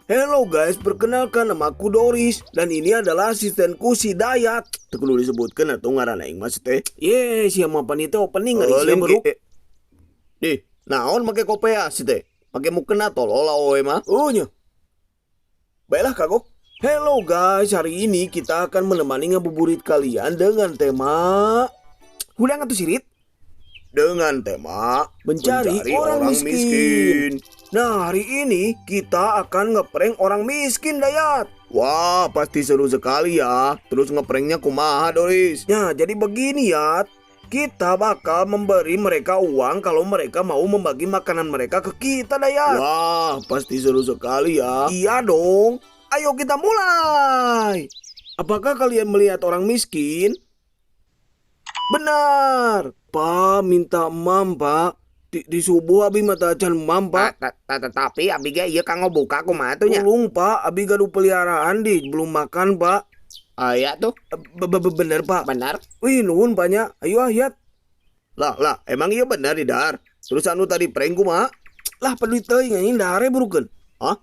Hello guys, perkenalkan nama aku Doris dan ini adalah asistenku si Dayat. Teu kudu disebutkeun atuh ngaranna aing mas teh. Ye, sia mah panitia opening ari sia baru. Di, naon make kopea si teh? Make mukena tolol awe mah. Oh nya. Baiklah kagok. Hello guys, hari ini kita akan menemani ngabuburit kalian dengan tema Hudang atau sirit? Dengan tema mencari orang miskin. Nah, hari ini kita akan ngeprank orang miskin, Dayat. Wah, pasti seru sekali ya. Terus ngepranknya kumaha, Doris? Nah, jadi begini ya. Kita bakal memberi mereka uang kalau mereka mau membagi makanan mereka ke kita, Dayat. Wah, pasti seru sekali ya. Iya dong. Ayo kita mulai. Apakah kalian melihat orang miskin? Benar. Pak, minta mam, Pak. Di subuh abi mata acan mam, Pak. Tapi abi ge ieu kanggo buka kumaha tuh nya? Tolong, Pak. Abi gaduh peliharaan di belum makan, Pak. Aya tuh. Bener, Pak. Benar. Wih, nuhun banyak. Ayo ayat. Lah, emang iya benar, Dar. Terus anu tadi prank kumaha? Lah, peduli teuing anjing dare burukeun. Hah?